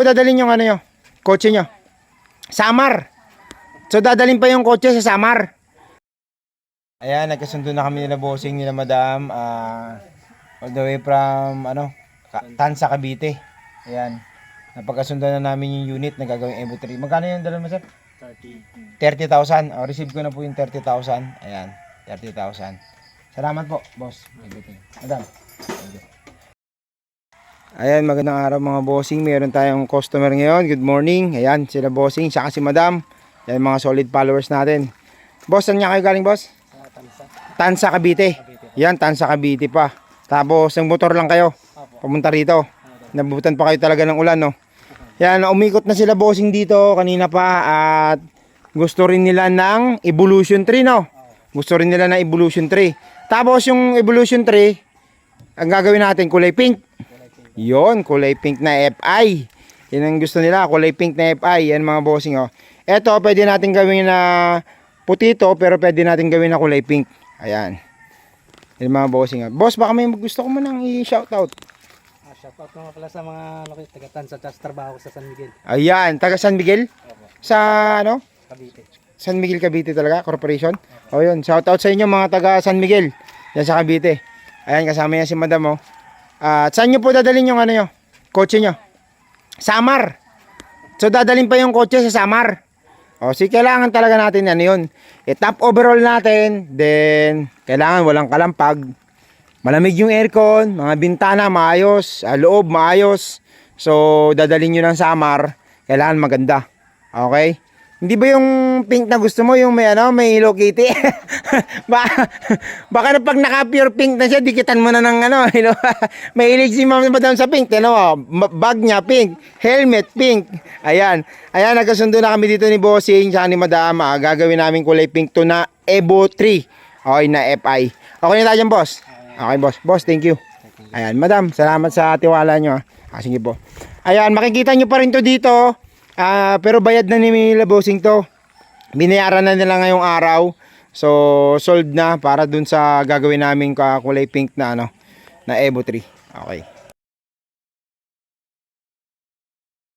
Dadalhin yung ano nyo, kotse nyo. Samar. So dadalhin pa yung kotse sa Samar. Ayan, nagkasundo na kami nila bossing nila madam. All the way from Tansa, Cavite. Ayan. Napagkasundo na namin yung unit na gagawing Evo 3. Magkano yung dala mo sir? 30,000. Receive ko na po yung 30,000. Ayan, 30,000. Salamat po, boss. Madam. Thank you. Ayan, magandang araw mga bossing. Meron tayong customer ngayon. Good morning. Ayan, sila bossing, saka si madam. Ayan, mga solid followers natin. Boss, saan niya kayo galing, boss? Tansa, Cavite. Yan, Tansa, Cavite pa. Tapos, ang motor lang kayo. Pumunta rito. Nabutan pa kayo talaga ng ulan, no? Yan, umikot na sila bossing dito kanina pa. At gusto rin nila ng Evolution 3, no? Gusto rin nila ng Evolution 3. Tapos, yung Evolution 3, ang gagawin natin, kulay pink. Yon, kulay pink na FI. Yan ang gusto nila, kulay pink na FI. Yan mga bossing, oh. Ito, pwede natin gawin na putito, pero pwede natin gawin na kulay pink. Ayan. Yan mga bossing, oh. Boss, baka may gusto ko manang i-shoutout. Shoutout naman pala sa mga taga-Tansa, sa trabaho ko sa San Miguel. Ayan, taga San Miguel? Sa ano? Cavite. San Miguel, Cavite talaga, corporation. O yun, shoutout sa inyo mga taga San Miguel. Yan sa Cavite. Ayan, kasama yan si madam, oh. At saan nyo po dadalhin yung ano nyo? Kotse nyo? Samar. So dadalhin pa yung kotse sa Samar. O si kailangan talaga natin ano yun. Top overall natin. Then kailangan walang kalampag. Malamig yung aircon. Mga bintana maayos. Loob maayos. So dadalhin nyo ng Samar. Kailangan maganda. Okay? Hindi ba yung pink na gusto mo, yung may may Hello Kitty? baka na pag naka-pure pink na siya, dikitan mo na ng may ilig si madam sa pink. Bag niya pink, helmet pink. Ayan. Ayan, nagkasundo na kami dito ni bossing sa ni madam. Gagawin namin kulay pink to na Evo 3. Okay, na FI. Okay na tayo dyan, boss? Okay, boss. Boss, thank you. Ayan, madam, salamat sa tiwala nyo. Sige po. Ayan, makikita nyo pa rin to dito. Pero bayad na ni Mila bossing to. Binayaran na nila ngayong araw. So sold na para dun sa gagawin namin kulay pink na na Evo 3. Okay.